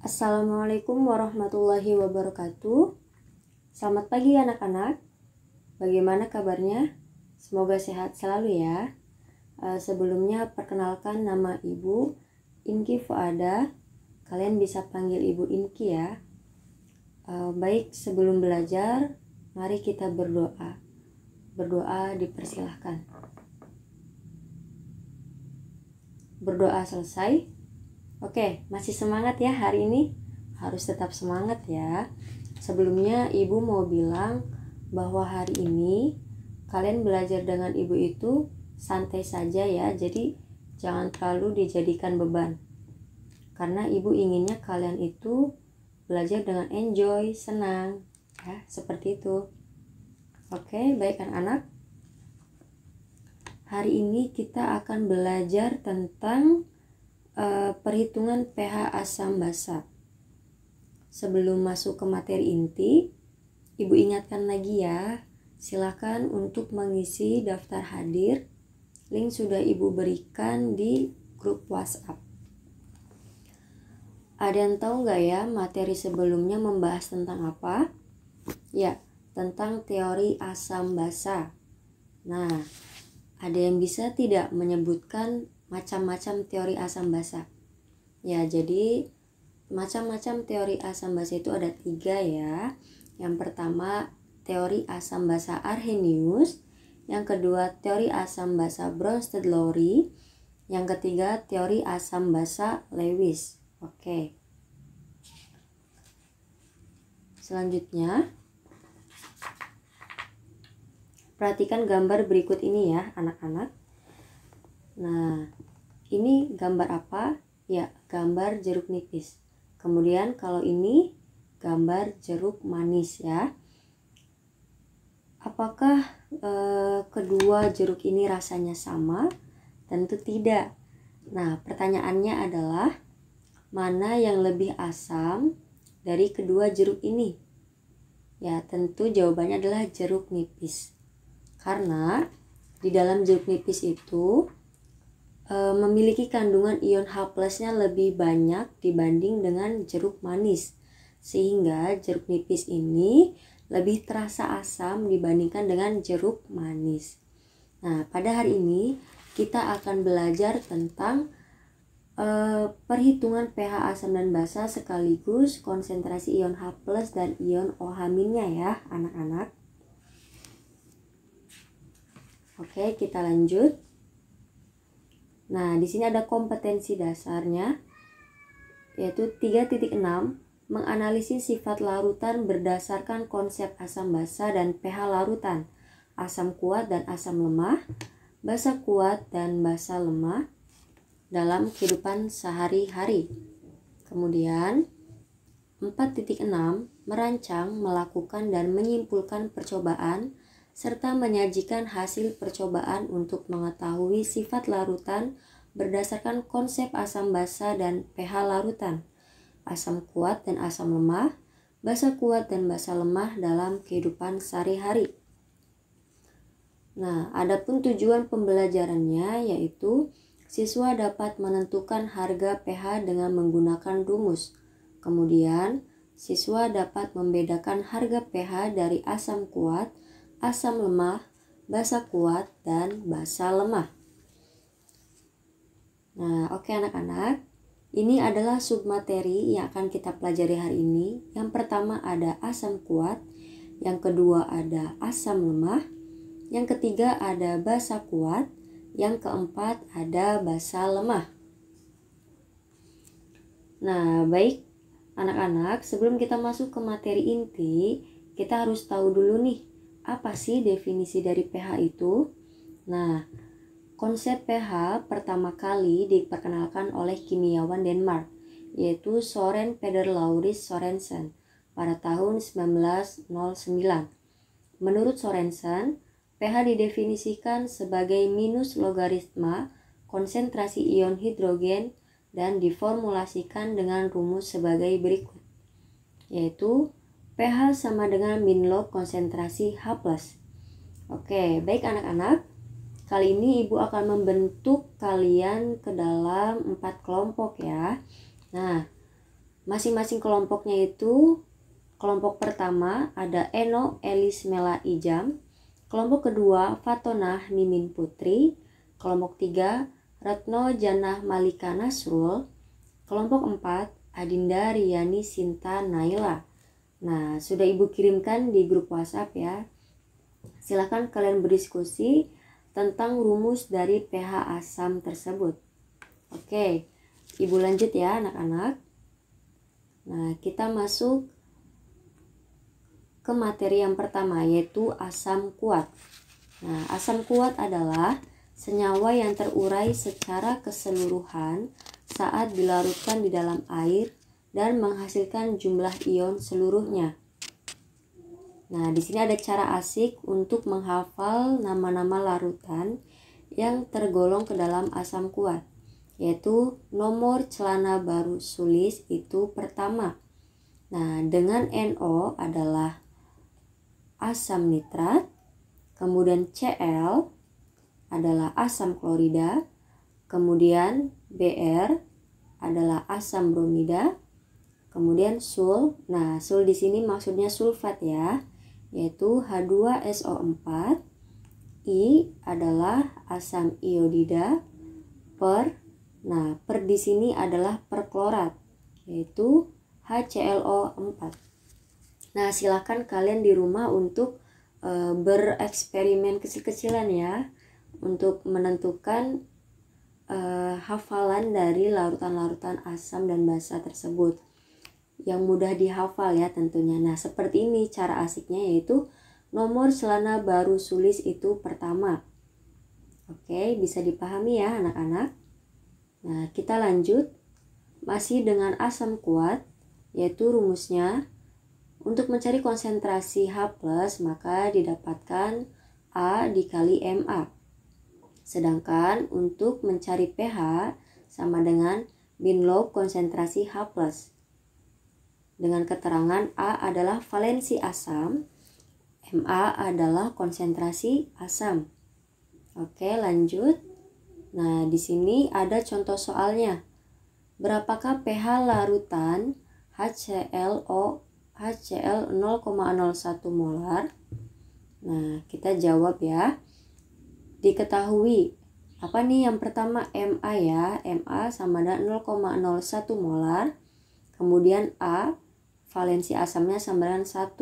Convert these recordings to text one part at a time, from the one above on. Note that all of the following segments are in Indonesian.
Assalamualaikum warahmatullahi wabarakatuh. Selamat pagi anak-anak. Bagaimana kabarnya? Semoga sehat selalu ya. Sebelumnya perkenalkan, nama Ibu Inki Fuada. Kalian bisa panggil Ibu Inki ya. Baik, sebelum belajar, mari kita berdoa. Berdoa dipersilahkan. Berdoa selesai. Oke, masih semangat ya hari ini? Harus tetap semangat ya. Sebelumnya Ibu mau bilang bahwa hari ini kalian belajar dengan Ibu itu santai saja ya. Jadi jangan terlalu dijadikan beban. Karena Ibu inginnya kalian itu belajar dengan enjoy, senang ya, seperti itu. Oke, baik anak-anak. Hari ini kita akan belajar tentang perhitungan pH asam basa. Sebelum masuk ke materi inti, Ibu ingatkan lagi ya, silakan untuk mengisi daftar hadir. Link sudah Ibu berikan di grup WhatsApp. Ada yang tahu nggak ya materi sebelumnya membahas tentang apa? Ya, tentang teori asam basa. Nah, ada yang bisa tidak menyebutkan macam-macam teori asam basa? Ya, jadi macam-macam teori asam basa itu ada 3 ya. Yang pertama teori asam basa Arrhenius, yang kedua teori asam basa Bronsted-Lowry, yang ketiga teori asam basa Lewis. Oke. Selanjutnya, perhatikan gambar berikut ini ya anak-anak. Nah, ini gambar apa? Ya, gambar jeruk nipis. Kemudian kalau ini gambar jeruk manis ya. Apakah kedua jeruk ini rasanya sama? Tentu tidak. Nah, pertanyaannya adalah mana yang lebih asam dari kedua jeruk ini? Ya, tentu jawabannya adalah jeruk nipis. Karena di dalam jeruk nipis itu memiliki kandungan ion H+-nya lebih banyak dibanding dengan jeruk manis, sehingga jeruk nipis ini lebih terasa asam dibandingkan dengan jeruk manis. Nah, pada hari ini kita akan belajar tentang perhitungan pH asam dan basa sekaligus konsentrasi ion H+ dan ion OH-nya ya anak-anak. Oke, kita lanjut. Nah, di sini ada kompetensi dasarnya, yaitu 3.6, menganalisis sifat larutan berdasarkan konsep asam basa dan pH larutan, asam kuat dan asam lemah, basa kuat dan basa lemah dalam kehidupan sehari-hari. Kemudian 4.6, merancang, melakukan dan menyimpulkan percobaan serta menyajikan hasil percobaan untuk mengetahui sifat larutan berdasarkan konsep asam basa dan pH larutan, asam kuat dan asam lemah, basa kuat dan basa lemah dalam kehidupan sehari-hari. Nah, adapun tujuan pembelajarannya yaitu siswa dapat menentukan harga pH dengan menggunakan rumus. Kemudian, siswa dapat membedakan harga pH dari asam kuat, asam lemah, basa kuat, dan basa lemah. Nah, oke anak-anak, ini adalah submateri yang akan kita pelajari hari ini. Yang pertama ada asam kuat, yang kedua ada asam lemah, yang ketiga ada basa kuat, yang keempat ada basa lemah. Nah, baik anak-anak, sebelum kita masuk ke materi inti, kita harus tahu dulu nih, apa sih definisi dari pH itu? Nah, konsep pH pertama kali diperkenalkan oleh kimiawan Denmark, yaitu Søren Peder Lauritz Sørensen pada tahun 1909. Menurut Sørensen, pH didefinisikan sebagai minus logaritma konsentrasi ion hidrogen dan diformulasikan dengan rumus sebagai berikut, yaitu pH sama dengan min log konsentrasi H+. Oke, baik anak-anak. Kali ini Ibu akan membentuk kalian ke dalam 4 kelompok ya. Nah, Masing-masing kelompoknya itu, kelompok pertama ada Eno Elis Mela Ijam, kelompok kedua Fatonah Mimin Putri, kelompok 3 Retno Janah Malika Nasrul, kelompok 4 Adinda Riani Sinta Naila. Nah, sudah Ibu kirimkan di grup WhatsApp ya. Silahkan kalian berdiskusi tentang rumus dari pH asam tersebut. Oke, Ibu lanjut ya anak-anak. Nah, kita masuk ke materi yang pertama, yaitu asam kuat. Nah, asam kuat adalah senyawa yang terurai secara keseluruhan saat dilarutkan di dalam air dan menghasilkan jumlah ion seluruhnya. Nah, di sini ada cara asik untuk menghafal nama-nama larutan yang tergolong ke dalam asam kuat, yaitu nomor celana baru Sulis itu pertama. Nah, dengan NO adalah asam nitrat, kemudian Cl adalah asam klorida, kemudian Br adalah asam bromida, kemudian sul. Nah, sul di sini maksudnya sulfat ya, yaitu H2SO4. I adalah asam iodida, per. Nah, per di sini adalah perklorat, yaitu HClO4. Nah, silakan kalian di rumah untuk bereksperimen kecil-kecilan ya, untuk menentukan hafalan dari larutan-larutan asam dan basa tersebut yang mudah dihafal ya tentunya. Nah, seperti ini cara asiknya, yaitu nomor celana baru Sulis itu pertama. Oke, bisa dipahami ya anak-anak. Nah, kita lanjut masih dengan asam kuat, yaitu rumusnya untuk mencari konsentrasi H+, maka didapatkan A dikali Ma. Sedangkan untuk mencari pH sama dengan min log konsentrasi H+. Dengan keterangan A adalah valensi asam, Ma adalah konsentrasi asam. Oke, lanjut. Nah, di sini ada contoh soalnya. Berapakah pH larutan HCl 0,01 molar? Nah, kita jawab ya. Diketahui apa nih yang pertama, Ma ya. Ma sama dengan 0,01 molar. Kemudian A, valensi asamnya sama dengan 1.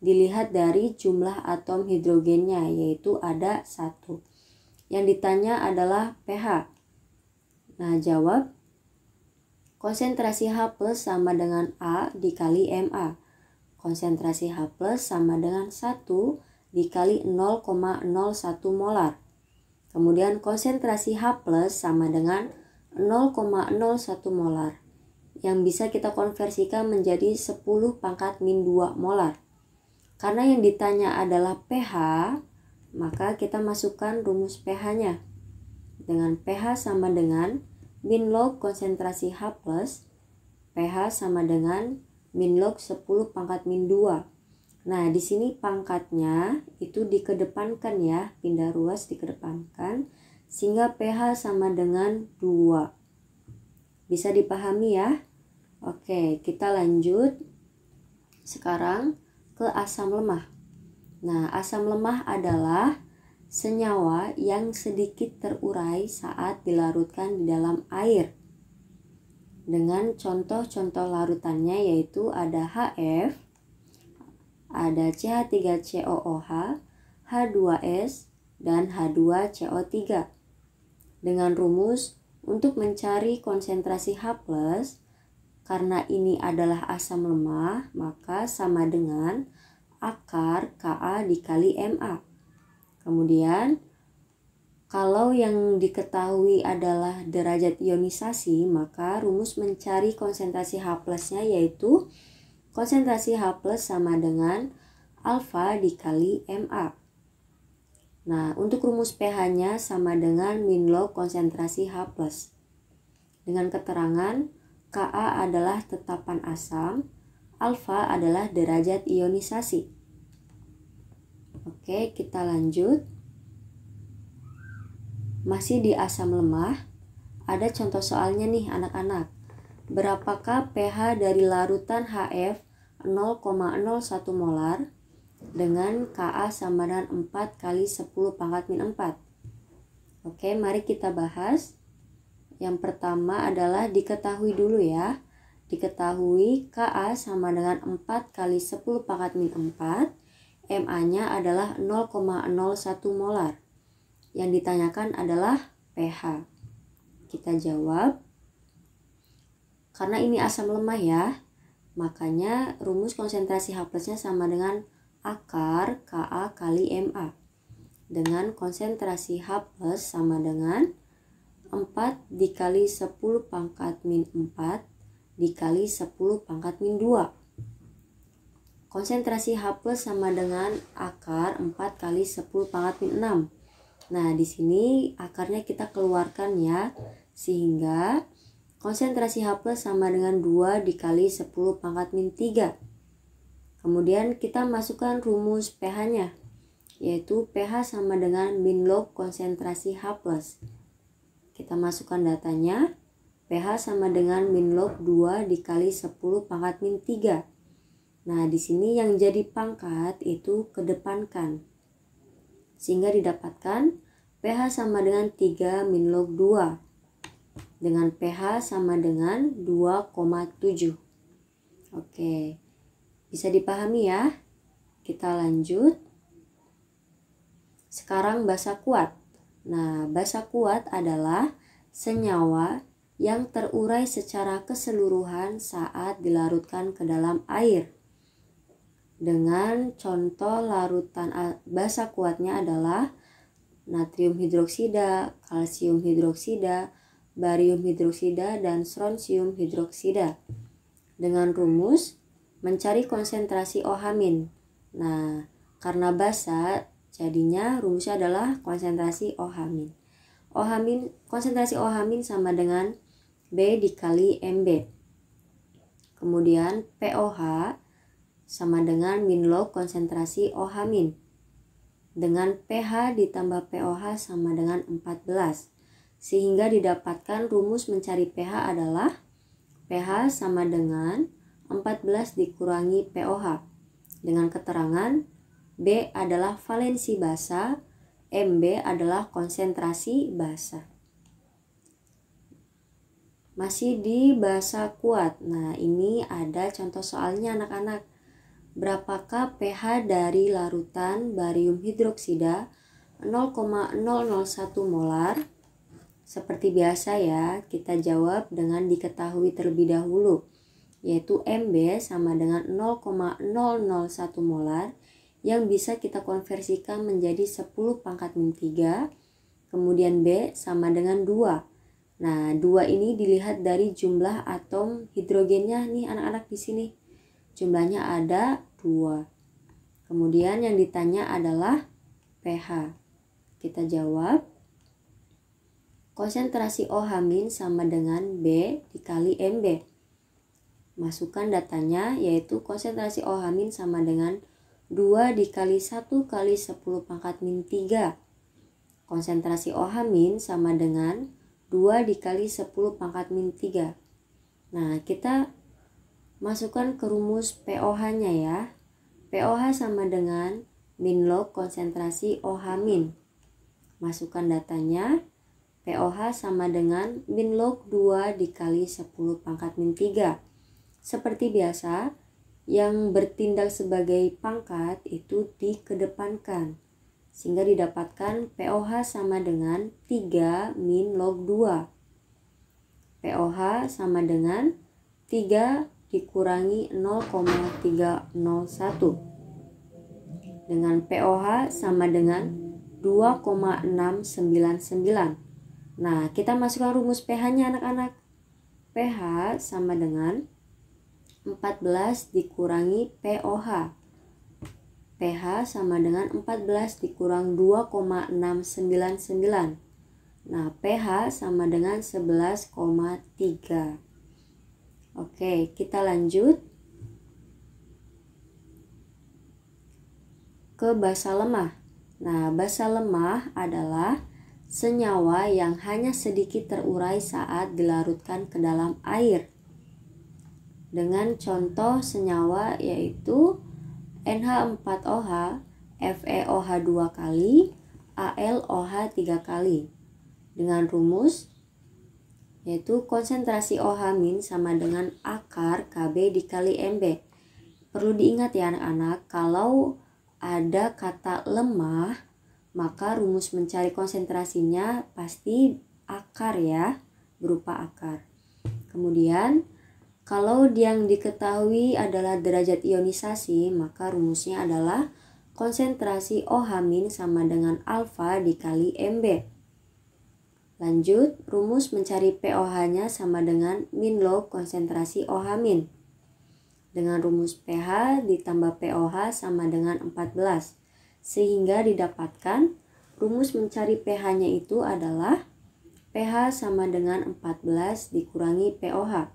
Dilihat dari jumlah atom hidrogennya, yaitu ada 1. Yang ditanya adalah pH. Nah, jawab konsentrasi H+ sama dengan A dikali Ma. Konsentrasi H+ sama dengan 1 dikali 0,01 molar. Kemudian konsentrasi H+ sama dengan 0,01 molar, yang bisa kita konversikan menjadi 10 pangkat min 2 molar. Karena yang ditanya adalah pH, maka kita masukkan rumus pH-nya. Dengan pH sama dengan min log konsentrasi H+, pH sama dengan min log 10 pangkat min 2. Nah, di sini pangkatnya itu dikedepankan ya, pindah ruas dikedepankan, sehingga pH sama dengan 2. Bisa dipahami ya? Oke, kita lanjut sekarang ke asam lemah. Nah, asam lemah adalah senyawa yang sedikit terurai saat dilarutkan di dalam air. Dengan contoh-contoh larutannya yaitu ada HF, ada CH3COOH, H2S, dan H2CO3. Dengan rumus untuk mencari konsentrasi H+, karena ini adalah asam lemah, maka sama dengan akar Ka dikali Ma. Kemudian, kalau yang diketahui adalah derajat ionisasi, maka rumus mencari konsentrasi H+-nya yaitu konsentrasi H+ sama dengan alfa dikali Ma. Nah, untuk rumus pH-nya sama dengan min log konsentrasi H+. Dengan keterangan Ka adalah tetapan asam, alfa adalah derajat ionisasi. Oke, kita lanjut. Masih di asam lemah, ada contoh soalnya nih anak-anak. berapakah pH dari larutan HF 0,01 molar dengan Ka sama dengan 4 kali 10 pangkat min 4. Oke, mari kita bahas. Yang pertama adalah diketahui dulu ya. Diketahui Ka sama dengan 4 kali 10 pangkat min 4. Ma-nya adalah 0,01 molar. Yang ditanyakan adalah pH. Kita jawab. Karena ini asam lemah ya, makanya rumus konsentrasi H plusnya sama dengan akar Ka kali Ma. Dengan konsentrasi H plus sama dengan 4 dikali 10 pangkat min 4 dikali 10 pangkat min 2. Konsentrasi H plus sama dengan akar 4 kali 10 pangkat min 6. Nah, di sini akarnya kita keluarkan ya, sehingga konsentrasi H plus sama dengan 2 dikali 10 pangkat min 3. Kemudian kita masukkan rumus pH-nya, yaitu pH sama dengan min log konsentrasi H plus. Kita masukkan datanya, pH sama dengan min log 2 dikali 10 pangkat min 3. Nah, di sini yang jadi pangkat itu kedepankan, sehingga didapatkan pH sama dengan 3 min log 2 dengan pH sama dengan 2,7. Oke, bisa dipahami ya. Kita lanjut. Sekarang basa kuat. Nah, basa kuat adalah senyawa yang terurai secara keseluruhan saat dilarutkan ke dalam air. Dengan contoh larutan basa kuatnya adalah natrium hidroksida, kalsium hidroksida, barium hidroksida, dan strontium hidroksida. Dengan rumus mencari konsentrasi OH-. Nah, karena basa, jadinya rumusnya adalah konsentrasi OH-. Konsentrasi OH- sama dengan B dikali Mb. Kemudian POH sama dengan min log konsentrasi OH-. Dengan pH ditambah POH sama dengan 14. Sehingga didapatkan rumus mencari pH adalah pH sama dengan 14 dikurangi POH. Dengan keterangan B adalah valensi basa, Mb adalah konsentrasi basa. Masih di basa kuat. Nah, ini ada contoh soalnya anak-anak. Berapakah pH dari larutan barium hidroksida 0,001 molar? Seperti biasa ya, kita jawab dengan diketahui terlebih dahulu, yaitu Mb sama dengan 0,001 molar yang bisa kita konversikan menjadi 10 pangkat min 3, kemudian B sama dengan 2. Nah, 2 ini dilihat dari jumlah atom hidrogennya nih anak-anak di sini. Jumlahnya ada 2. Kemudian yang ditanya adalah pH. Kita jawab konsentrasi OH- sama dengan B dikali Mb. Masukkan datanya, yaitu konsentrasi OH- sama dengan 2 dikali 1 kali 10 pangkat min 3. Konsentrasi OH- sama dengan 2 dikali 10 pangkat min 3. Nah, kita masukkan ke rumus POH-nya ya. POH sama dengan min log konsentrasi OH-. Masukkan datanya, POH sama dengan min log 2 dikali 10 pangkat min 3. Seperti biasa, yang bertindak sebagai pangkat itu dikedepankan, sehingga didapatkan POH sama dengan 3 min log 2. POH sama dengan 3 dikurangi 0,301. Dengan POH sama dengan 2,699. Nah, kita masukkan rumus pH-nya anak-anak. pH sama dengan 14 dikurangi POH. pH sama dengan 14 dikurang 2,699. Nah, pH sama dengan 11,3. Oke, kita lanjut ke basa lemah. Nah, basa lemah adalah senyawa yang hanya sedikit terurai saat dilarutkan ke dalam air. dengan contoh senyawa yaitu NH4OH, FeOH 2 kali, AlOH 3 kali. Dengan rumus yaitu konsentrasi OH- sama dengan akar Kb dikali Mb. Perlu diingat ya anak-anak, kalau ada kata lemah, maka rumus mencari konsentrasinya pasti akar ya, berupa akar. Kemudian, kalau yang diketahui adalah derajat ionisasi, maka rumusnya adalah konsentrasi OH- sama dengan alfa dikali Mb. Lanjut, rumus mencari pOH-nya sama dengan min log konsentrasi OH-. Dengan rumus pH ditambah pOH sama dengan 14. Sehingga didapatkan rumus mencari pH-nya itu adalah pH sama dengan 14 dikurangi pOH.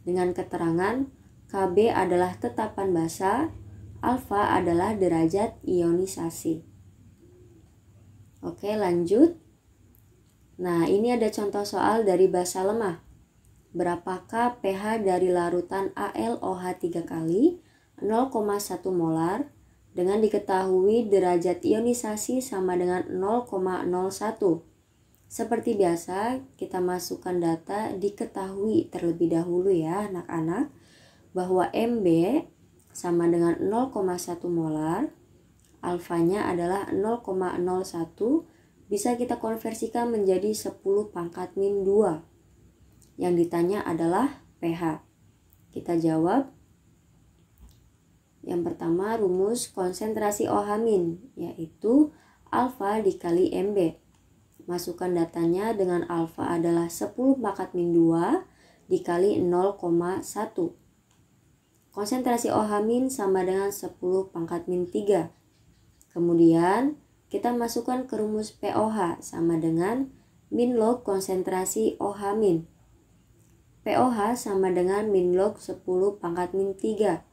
Dengan keterangan Kb adalah tetapan basa, alfa adalah derajat ionisasi. Oke, lanjut. Nah, ini ada contoh soal dari basa lemah. Berapakah pH dari larutan AlOH 3 kali 0,1 molar dengan diketahui derajat ionisasi sama dengan 0,01. Seperti biasa, kita masukkan data diketahui terlebih dahulu ya anak-anak, bahwa Mb sama dengan 0,1 molar, alfanya adalah 0,01, bisa kita konversikan menjadi 10 pangkat min 2. Yang ditanya adalah pH. Kita jawab. Yang pertama rumus konsentrasi OH- yaitu alfa dikali Mb. Masukkan datanya dengan alfa adalah 10 pangkat min 2 dikali 0,1. Konsentrasi OH- sama dengan 10 pangkat min 3. Kemudian kita masukkan ke rumus pOH sama dengan min log konsentrasi OH-. pOH sama dengan min log 10 pangkat min 3.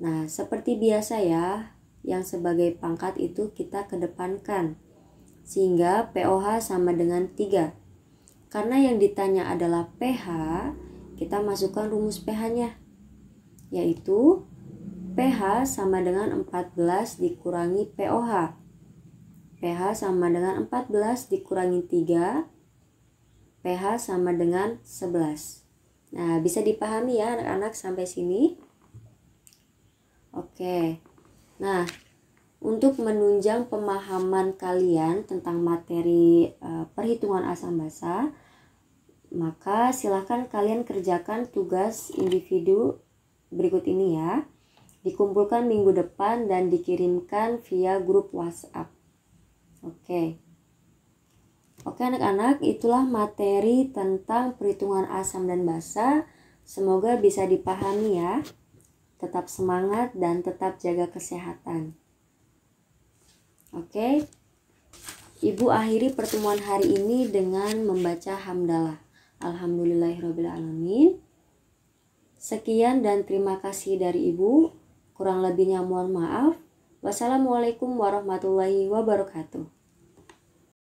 Nah, seperti biasa ya, yang sebagai pangkat itu kita kedepankan. Sehingga pOH sama dengan 3. Karena yang ditanya adalah pH, kita masukkan rumus pH-nya. Yaitu pH sama dengan 14 dikurangi pOH. pH sama dengan 14 dikurangi 3, pH sama dengan 11. Nah, bisa dipahami ya anak-anak sampai sini? Oke. Nah, untuk menunjang pemahaman kalian tentang materi perhitungan asam basa, maka silakan kalian kerjakan tugas individu berikut ini ya. Dikumpulkan minggu depan dan dikirimkan via grup WhatsApp. Oke anak-anak, itulah materi tentang perhitungan asam dan basa. Semoga bisa dipahami ya. Tetap semangat dan tetap jaga kesehatan. Oke, Ibu akhiri pertemuan hari ini dengan membaca hamdalah. Alhamdulillahirrabbilalamin. Sekian dan terima kasih dari Ibu. Kurang lebihnya mohon maaf. Wassalamualaikum warahmatullahi wabarakatuh.